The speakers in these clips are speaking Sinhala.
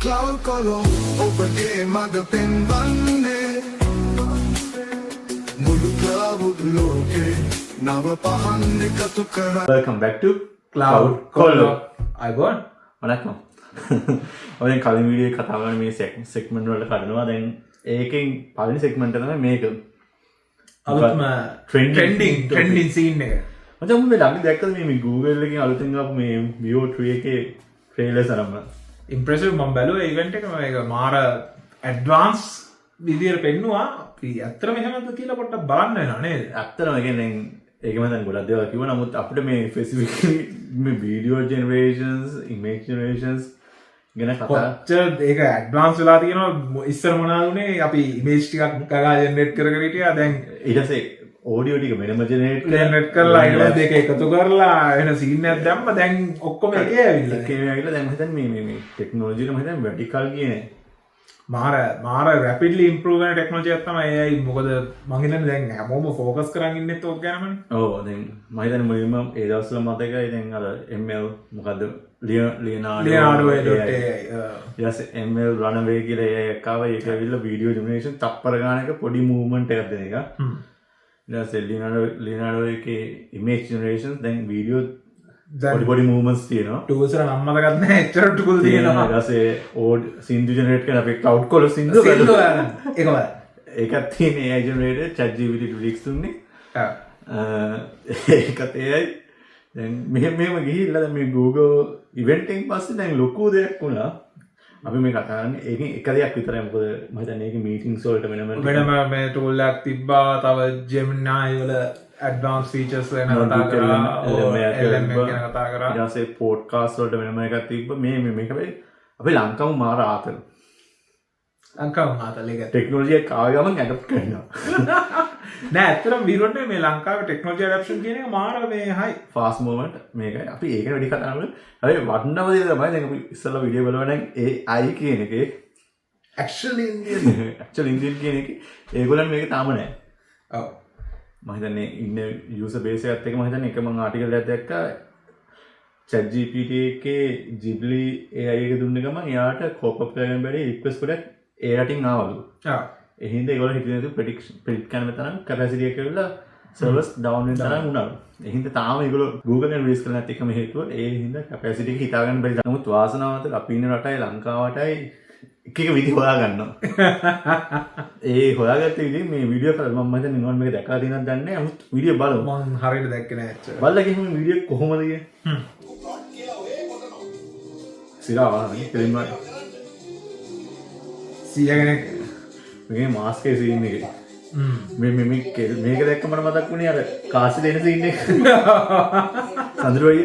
Cloud color ඔබගේ මඟ පෙන්වන්නේ මුළු cloud ලෝකේ නව පහන් එකතු කරා. Welcome back to Cloud Color. අයබෝන් වණක්කම්. ඔය කලින් වීඩියෝ එකේ කතා කරන මේ සෙග්මන්ට් වලට කඩනවා. දැන් ඒකෙන් පළවෙනි සෙග්මන්ට් එක තමයි මේක. අලුත්ම trending scene එක. මචං මම ළඟ දැක්කද මේ Google එකෙන් අලුතෙන් ආපු මේ Vio 3 එකේ ට්‍රේලර්ස් අරන්. ඉම්ප්‍රෙසිව් මම බැලුවා ඉවෙන්ට් එක මේක මාර ඇඩ්වාන්ස් විදියට පෙන්නුවා. අපි ඇත්තටම එහෙමද කියලා පොඩ්ඩක් බලන්න වෙනවා නේද? ඇත්තටම කියන්නේ ඒකම දැන් ගොඩක් දේවල් කිව්වා. නමුත් අපිට මේ ස්පෙસિෆිකලි මේ වීඩියෝ ජෙනරේෂන්ස්, ඉමේජ් ජෙනරේෂන්ස් ගැන කතා කොච්චර ඒක ඇඩ්වාන්ස් වෙලා තියෙනවා. ඉස්සර මොනවාද උනේ අපි ඉමේජ් ටිකක් කගා ජෙනරේට් කර කර හිටියා. දැන් ඊට පස්සේ ඔඩියෝ ටික වෙනම ජෙනරේට් කරලා ඊට දෙක එකතු කරලා වෙන සීන් එකක් දැම්ම. දැන් ඔක්කොම එකේ ඇවිල්ලා. ඒකේ ඇවිල්ලා දැන් හිතන්නේ මේ ටෙක්නොලොජි එක මම හිතන්නේ vertical කියන්නේ මාර රැපිඩ්ලි ඉම්ප්‍රූව් වෙන ටෙක්නොලොජි එකක් තමයි AI. මොකද මං හිතන්නේ දැන් හැමෝම ෆෝකස් කරන් ඉන්නෙත් ඕක ගැනමනේ. ඔව් දැන් මම හිතන්නේ මුලින්ම ඒ දවස්වල මතකයි දැන් අර ML මොකද්ද ලියනාඩෝ yes ML runaway කියලා AI එකක් ආවා. ඒක ඇවිල්ලා වීඩියෝ ජෙනරේෂන් තප්පර ගානක පොඩි මූව්මන්ට් එකක් දෙන එක. ඊට පස්සේ ලියනාඩෝ එකේ ඉමේජ් ජෙනරේෂන් දැන් වීඩියෝ පොඩි මූවමන්ට්ස් තියෙනවා. ටූල්ස් වල නම් මතකත් නැහැ. එච්චර ටූල් තියෙනවා. ඊට පස්සේ ඕඩ් සින්දු ජෙනරේට් කරන අපේ cloud color සින්දු ඒකම ඒකත් තියෙන AI generated ChatGPT ටූල්ස් තුන්නේ. ඒකත් AI දැන් මෙහෙම ගිහිල්ලා දැන් මේ Google event එකෙන් පස්සේ දැන් ලොකු දෙයක් වුණා. අපි මේ කතා කරන්නේ ඒකෙන් එක දෙයක් විතරයි. මොකද මම හිතන්නේ ඒකේ meetings වලට වෙනම මේ tool එකක් තිබ්බා. තව Gemini වල advanced features ගැන කතා කරා. LM ගැන කතා කරා. ඊට පස්සේ podcast වලට වෙනම එකක් තිබ්බා. මේක අපේ ලංකාව මාර ආතල්. ලංකාව ආතල් එක ටෙක්නොලොජි එක ආව ගමන් ඇඩොප්ට් කරනවා. නෑ ඇත්තටම විරෝධනේ මේ ලංකාවේ ටෙක්නොලොජි ඇඩොප්ෂන් කියන එක මාර මේ හයි ෆාස්ට් මූවමන්ට් මේකයි. අපි ඒක වැඩි කතා කරමු. හැබැයි වටිනම දේ තමයි දැන් අපි ඉස්සෙල්ලා වීඩියෝ බලනවා නම් AI කියන එකේ actually Indian කියන එකේ ඒගොල්ලන් මේක තාම නෑ. ඔව්. මම හිතන්නේ ඉන්න යූසර් බේස් එකත් එක්ක මම හිතන්නේ එක මම ආටිකල් එකක් දැක්කා. ChatGPT එකේ Ghibli AI එක දුන්න ගමන් එයාට කෝප් අප් කරගෙන බැරි රික්වෙස්ට් ගොඩක් ඒ රටින් ආවලු. ආ. ඒ හින්දා ඒගොල්ලෝ හිතන්නේ නේද ප්‍රෙඩික්ට් කරන තරම් කැපැසිටි එක ඇවිල්ලා සර්වර්ස් ඩවුන් වෙන තරම් වුණාලු. ඒ හින්දා තාම ඒගොල්ලෝ Google එක රිලීස් කරලා නැති එකම හේතුව ඒ හින්දා කැපැසිටි එක හිතා ගන්න බැරි. නමුත් වාසනාවන්ත අපි ඉන්න රටයි ලංකාවටයි එක විදි හොයා ගන්නවා. ඒ හොයාගත්ත විදිහ මේ වීඩියෝ කරලා මම හිතන්නේ නිවන් මේක දැකලා තියෙනවද දන්නේ නැහැ. නමුත් වීඩියෝ බලමු. මම හරියට දැක්කේ නැහැ ඇත්තට. බලලා ගිහින් මේ වීඩියෝ කොහොමද කියන්නේ? සිරාවනේ කෙලින්ම සියගෙනෙක් මේ මාස්ක් එකේ සීන් එකේ. මේක දැක්කම මට මතක් වුණේ අර කාසි දෙන සීන් එක. සඳරුවයි.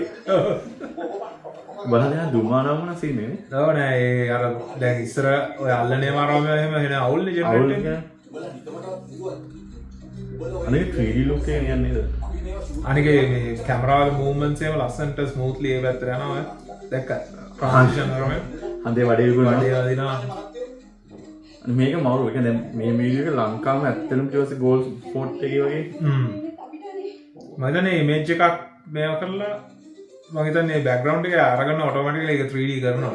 බලන්න දුමානම වුණ සීන් එකනේ. ඔව් නෑ ඒ අර දැන් ඉස්සර ඔය අල්ලන්නේ මාරම එහෙම එන අවුල්නේ ජෙනරේට් එක. අනේ 3D look එක යන්නේ නේද? අනික මේ කැමරා වල මූව්මන්ට්ස් ඒව ලස්සනට ස්මූත්ලි ඒ පැත්තට යනවා. දැක්ක ට්‍රාන්සිෂන් කරන්නේ. හන්දේ වඩේ විකුණනවා. වඩේ වදිනවා. මේක මවුරු. ඒ කියන්නේ මේ වීඩියෝ එක ලංකාවම ඇත්තටම ඊට ගෝල් ස්පොට් එකේ වගේ. මම හිතන්නේ ඉමේජ් එකක් මේව කරලා මම හිතන්නේ බෑග්ග්‍රවුන්ඩ් එක අරගෙන ඔටෝමැටිකලි ඒක 3D කරනවා.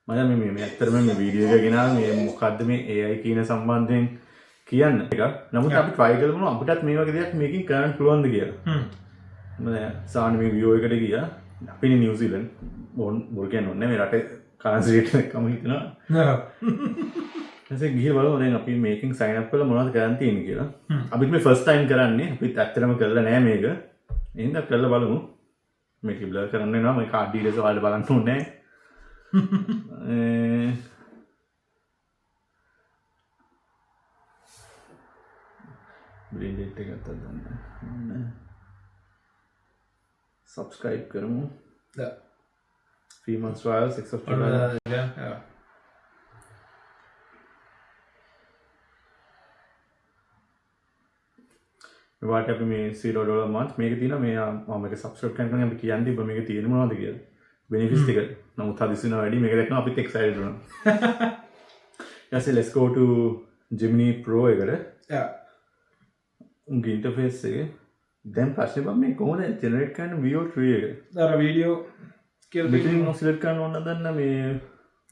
මම මේ ඇත්තටම මේ වීඩියෝ එක ගෙනාවා මේ මොකද්ද මේ AI කියන සම්බන්ධයෙන් කියන්න එක. නමුත් අපි try කරමු අපිටත් මේ වගේ දෙයක් මේකෙන් කරන්න පුළුවන්ද කියලා. මම සාමාන්‍ය මේ වීඩියෝ එකට ගියා. අපි ඉන්නේ නිව්සීලන්ත. බොල් කියන්නේ නැහැ මේ රටේ කරන්සි රේට් එකම හිතනවා. ඊටසේ ගිහින් බලමු දැන් අපි මේකෙන් sign up කරලා මොනවද කරන්න තියෙන්නේ කියලා. අපිත් මේ first time කරන්නේ. අපිත් ඇත්තටම කරලා නැහැ මේක. එහෙනම් කරලා බලමු. මේක බ්ලර් කරන්න වෙනවා. මේ කාඩ් ඩීටේල්ස් වලට බලන්න ඕනේ නැහැ. බ්‍රේන් ඩේට් එකක් ගන්න. subscribe කරමු. 3 months trial 6 of July. මේවට අපි මේ $0 month මේක තියෙනවා මේ මම මේක subscribe කරනකම් අපි කියන්නේ ඉබ්බ මේක තියෙන මොනවද කියලා benefits ටික. නමුත් හදිස්සියන වැඩි මේක දැක්කම අපිත් excited වුණා. ඊට let's go to Gemini Pro එකට. උන්ගේ interface එකේ දැන් ප්‍රශ්නේ බං මේ කොහොමද ජෙනරේට් කරන්න VO3 එක අර වීඩියෝ කියලා මෙතනින් සිලෙක්ට් කරන්න ඕන නැදන්න මේ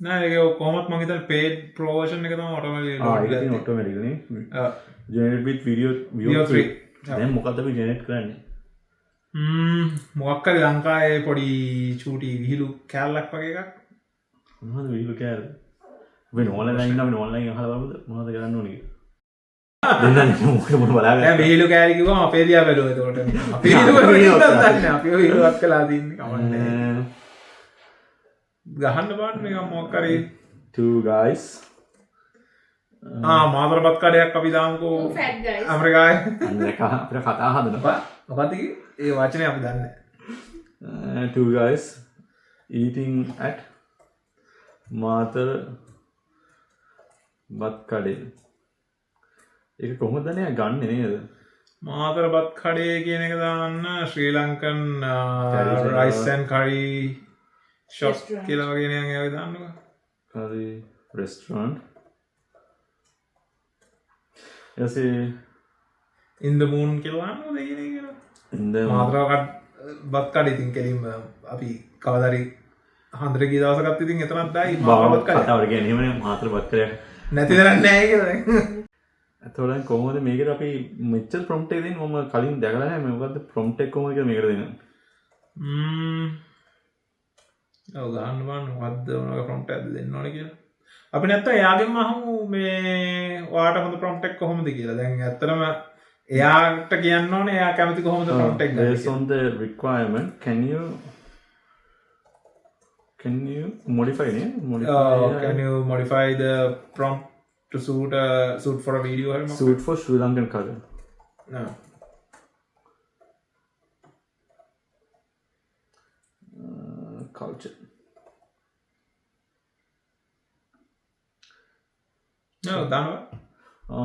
නෑ ඒක කොහොමත් මම හිතන්නේ paid pro version එක තමයි ඔටෝමැටිකලි ඒක තියෙන ඔටෝමැටිකලි නේ ජෙනරේට් with video VO3 දැන් මොකද්ද අපි ජෙනරේට් කරන්නේ මොකක් හරි ලංකාවේ පොඩි චූටි විහිළු කෑල්ලක් වගේ එකක් මොනවද විහිළු කෑල්ල වෙන ඕන්ලයින් ඉන්න අපි ඕන්ලයින් අහලා බලමුද මොනවද කරන්න ඕනේ කියලා දෙන්නන්නේ මොකද බලාගන්න දැන් විහිළු කෑලි කිව්වම අපේ දිහා බැලුවා එතකොට අපි විහිළුවක් අපි විහිළුවක් කළා තින්නේ කමන්නේ ගහන්න බලන්න මේක මොකක් හරි two guys මාතරපත් කඩයක් අපි දාමුකෝ ඇමරිකාවේ අන්න එක අපිට කතා හදනවා මොකක්ද ඒ වචනේ අපි දන්නේ two guys eating at Matara බත් කඩේ ඒක කොහොමද නේ ගන්නෙ නේද මාතරපත් කඩේ කියන එක දාන්න ශ්‍රී Lankan rice and curry shop කියලා වගේ නේද ඒක දාන්නකෝ curry restaurant එසේ in the moon කියලා දාන්නකෝ දෙකිනේ කියලා in the මාතරපත් බත් කඩේ ඉතින් කෙලින්ම අපි කවදාරි හන්දර ගිය දවසකත් ඉතින් එතනක් දායි මාතරපත් කඩේ කතාවට කියන්නේ එහෙමනේ මාතරපත් කඩේ නැති දරන්නේ නැහැ කියලා එතකොට කොහොමද මේකට අපි මෙච්චර ප්‍රොම්ප්ට් එක දෙන්නේ මම කලින් දැකලා නැහැ මේ මොකද්ද ප්‍රොම්ප්ට් එක කොහොමද කියලා මේකට දෙන්නේ ඔව් ගන්න බලන්න මොකද්ද මොනවාගේ ප්‍රොම්ප්ට් එකක්ද දෙන්න ඕනේ කියලා අපි නැත්තම් එයාගෙන්ම අහමු මේ ඔයාට හොඳ ප්‍රොම්ප්ට් එක කොහොමද කියලා දැන් ඇත්තටම එයාට කියන්න ඕනේ එයා කැමති කොහොමද ප්‍රොම්ප්ට් එක ගන්න based on the requirement can you modify can you modify the prompt to suit for a video or suit for Sri Lankan culture no culture no dano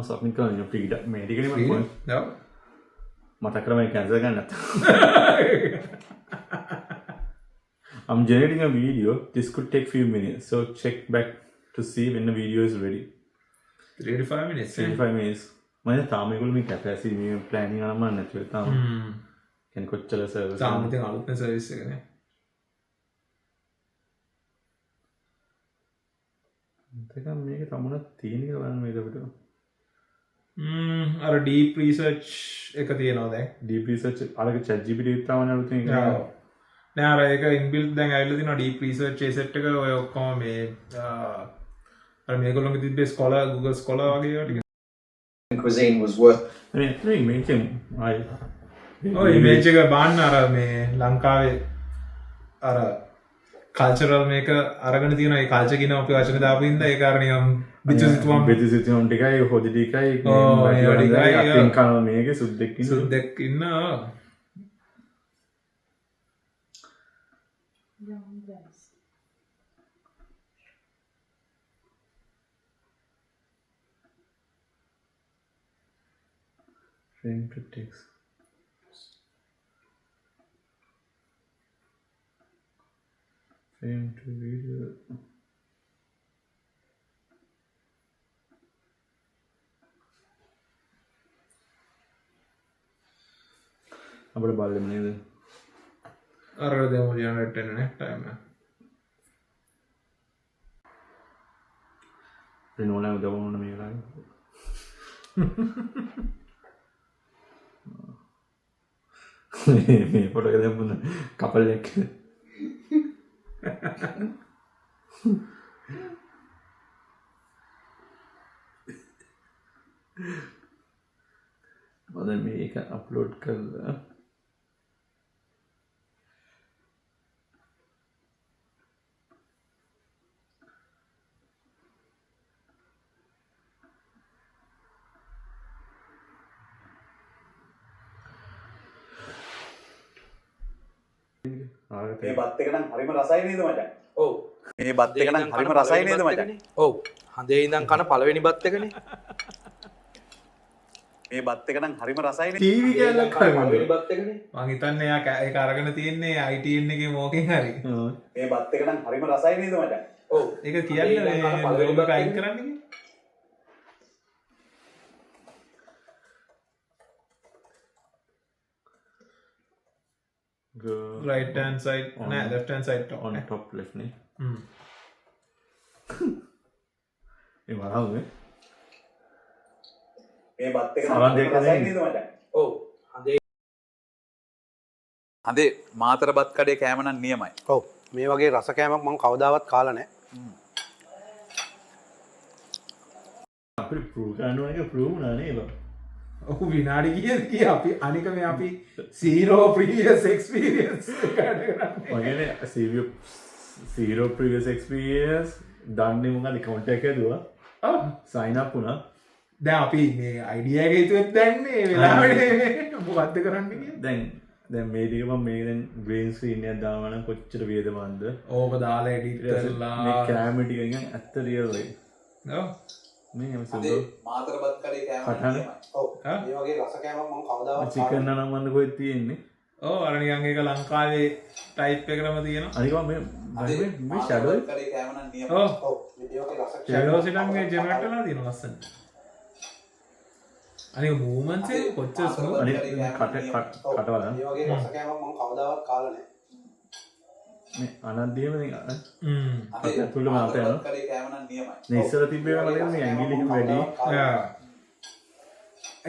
submit කරන්න ෆ්‍රීඩ මේ ටිකනේ මම no මතක කරලා මේ කැන්සල් කරන්න නැත්නම් I'm generating a video this could take few minutes so check back to see when the video is ready 3 to 5 minutes 35 minutes මම තාම ඒගොල්ලෝ මේ කැපැසිටි මේ ප්ලෑනින් කරන්න මම නැතුව තාම කියන්නේ කොච්චර සර්වර් තාම ඉතින් අලුත්නේ සර්විස් එකනේ ඒක මේක තමන තියෙන එක බලන්න මේක අපිට අර deep research එක තියෙනවා දැන් deep research අරක chat gpt විතරමනේ අලුතෙන් එක නෑ අර ඒක inbuilt දැන් ඇවිල්ලා තියෙනවා deep research ඒ set එක ඔය ඔක්කොම මේ අර මේගොල්ලෝගේ තිබ්බේ scholar google scholar වගේ ඒවා ටික cuisine was worth මේ මේකෙන් ආයි ඔය image එක බාන්න අර මේ ලංකාවේ අර කල්චරල් මේක අරගෙන තියෙන ඒ කල්චර් කියන අපි වචන දාපු ඉඳලා ඒක අර නිකම් බෙදිසිතුම් ටිකයි හොදි ටිකයි අතින් කන මේකේ සුද්දෙක් ඉන්නවා frame to text frame to video අපිට බලන්න නේද අර දෙමු ජෙනරේට් වෙන්නේ ටයිම් එක වෙනෝලා උදවන්න මේ වෙලාවේ මේ ෆොටෝ එක දැම්මුන කපල් එක මම මේක අප්ලෝඩ් කරලා මේ බත් එක නම් හරිම රසයි නේද මචං? ඔව්. මේ බත් එක නම් හරිම රසයි නේද මචං? ඔව් හඳේ ඉඳන් කන පළවෙනි බත් එකනේ මේ බත් එක නම් හරිම රසයි නේද? ටීවී කැලක් පළවෙනි බත් එකනේ මං හිතන්නේ එයා ඒක අරගෙන තියෙන්නේ ITN එකේ මොකකින් හරි මේ බත් එක නම් හරිම රසයි නේද මචං? ඔව් ඒක කියන්නේ මේ ලෝගෝ එක අයින් කරන්න කිව්වේ right hand side නෑ left hand side top on top left නේ ඒ වරහුනේ මේ බත් එක සරන් දෙක රසයි නේ. නේද මචං? ඔව් හඳේ හඳේ මාතර බත් කඩේ කෑම නම් නියමයි. ඔව් මේ වගේ රස කෑමක් මම කවදාවත් කාලා නැහැ. අපිට ප්‍රූව් කරන්න ඕන එක ප්‍රූව් වුණා නේද? ඔහු විනාඩි කිය අපි අනික මේ අපි zero previous experience එකට කරන්නේ මගේනේ zero previous experience දන්නේ මොකද කවුන්ට් එක ඇදුවා sign up වුණා දැන් අපි මේ අයිඩියා එක හිතුවෙත් දැන් මේ වෙලාවට මොකද්ද කරන්න කියලා දැන් මේ ටික මම මේ දැන් green screen එකක් දානවා නම් කොච්චර වේදමන්ද ඕක දාලා edit කරලා මේ කැමරා ටික නිකන් ඇත්ත රියල් වෙයි ඔව් මේ හඳේ සුදු මාතර බත් කඩේ කෑම නම් කටහඬ? නියමයි. ඔව් මේ වගේ රස කෑමක් මම කවදාවත් චිකන් නම් මන්ද කොහෙද තියෙන්නේ ඔව් අර නිකන් ඒක ලංකාවේ ටයිප් එකකම තියෙනවා අනික මම හඳේ මේ මාතර shadow බත් කඩේ කෑම නම් නියමයි. ඔව් ඔව් මේ වගේ රස ෂැඩෝස් එකක් මේ ජෙනරේට් වෙලා තියෙනවා ලස්සන අනික මූවමන්ට්ස් එක කොච්චර ස්මූත් අනික කටවල මේ වගේ රස කෑමක් මම කවදාවත් කාලා නැහැ. මේ අනන්දියම නේ හඳේ තුල මාත මාතර යනවා බත් කඩේ කෑම නම් නියමයි. මේ ඉස්සර තිබ්බේ වල මේ ඇඟිලි වැඩි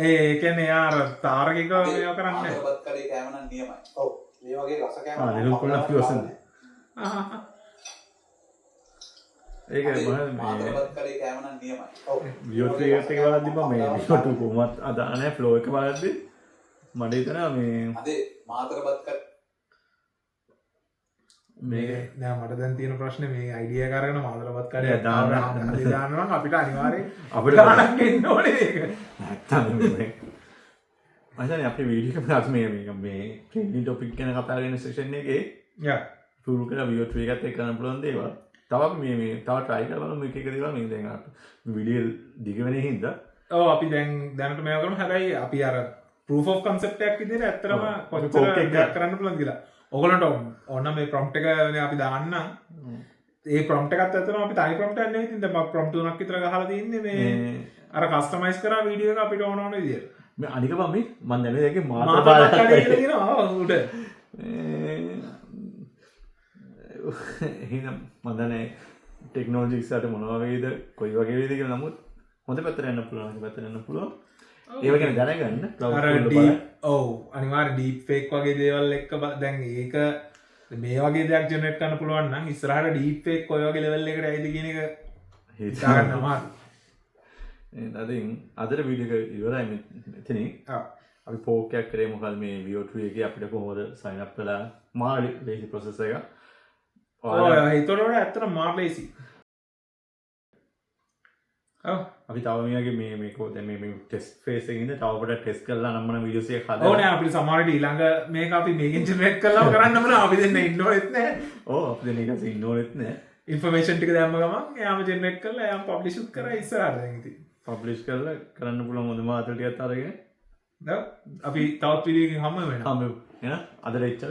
ඒ කියන්නේ යාර තාරකික මේවා කරන්නේ මාතර බත් කඩේ කෑම නම් නියමයි. ඔව් මේ වගේ රස කෑමක් මම නිරුක් කරලා කවදාවත් කිව්වසන් නැහැ. ඒක හඳේ මම මාතර මේ බත් කඩේ කෑම නම් නියමයි. ඔව් විඩියෝ ක්‍රියේට් එක බලද්දි මම මේ විඩියෝ කොහොමත් අදානේ ෆ්ලෝ එක බලද්දි මට හිතෙනවා මේ හඳේ මාතර බත් කඩේ මේ නෑ මට දැන් තියෙන ප්‍රශ්නේ මේ අයිඩියා කරගෙන මාදලපත් නෑ, කඩේ දාන්න. දානවා නම් අපිට අනිවාර්යෙන් අපිට ගානක් එන්න ඕනේ ඒක. නැත්තම් මේ මචං අපේ වීඩියෝ එකේ අපි මේ ට්‍රෙන්ඩින් ටොපික් ගැන කතා කරන සෙෂන් එකේ යා පුරු කරලා විඩියෝ ට්‍රී එකත් එක්ක කරන්න පුළුවන් දේවල් තව අපි මේ තව try කරලා බලමු එක එක දේවල් මේ දැන් අර වීඩියෝ දිග වෙන හින්දා ඔව් අපි දැන් දැනට මේවා කරමු හැබැයි අපි අර proof of concept එකක් විදිහට ඇත්තටම ඔව්. කොච්චර proof එකක් දෙයක් කරන්න පුළුවන්ද කියලා. ඔයගොල්ලන්ට ඕන මේ prompt එක අපි දාන්නම්. ඒ prompt එකත් ඇත්තටම අපි තනි prompt එකක් නෙවෙයි ඉතින් දැන් මම prompt තුනක් විතර ගහලා තින්නේ මේ අර customize කරා වීඩියෝ එක අපිට ඕන ඕන විදිහට. මේ අනික මම දැන්නේ ඒකේ මාතර මාතලපත් බලයක් කඩේ කියලා කියනවා උඩ. එහෙනම් මම දන්නේ ටෙක්නෝලොජි ඉස්සරහට මොනවා වගේද කොයි වගේ වේද කියලා නමුත් හොඳ පැත්තට යන්න පුළුවන් හොඳ පැත්තට යන්න පුළුවන් ඒව ගැන දැනගන්න cloud අර tool deep ඔව් අනිවාර්ය ඩීප් ෆේක් වගේ දේවල් එක්ක දැන් ඒක මේ වගේ දෙයක් ජෙනරේට් කරන්න පුළුවන් නම් ඉස්සරහට ඩීප් ෆේක් ඔය වගේ ලෙවල් එකට ඇයිද කියන එක හිතා ගන්න අමාරුයි. අදින් අදට වීඩියෝ එක ඉවරයි මෙතනින් අපි පෝක් එකක් කරේ මොකද මේ VO2 එකේ අපිට කොහොමද sign up වෙලා මා ලේසි process එක ඔය හිතනකොට ඇත්තට මාර ලේසි. ඔව් අපි තව මේගේ මේ කොහොමද මේ ටෙස්ට් ෆේස් එකේ ඉඳන් තව පොඩක් ටෙස්ට් කරලා නම් මම වීඩියෝස් එක හදලා ඕ නෑ අපිට සමහරට ඊළඟ මේක අපි මේකෙන් ජෙනරේට් කරලා කරන්න ඕන අපි දෙන්න ඉන්න ඕනෙත් නෑ ඔව් අපි දැන් ඒක ඉන්න ඕනෙත් නෑ ඉන්ෆර්මේෂන් ටික දැම්ම ගමන් එයාම ජෙනරේට් කරලා එයාම පබ්ලිෂ් කරා ඉස්සරහට දැන් ඉතින් පබ්ලිෂ් කරලා කරන්න පුළුවන් හොඳ මාතෘ ටිකක් අරගෙන අපි තවත් වීඩියෝ එකකින් හම්බ වෙනවා හම්බ වෙමු එහෙනම් අදට එච්චරයි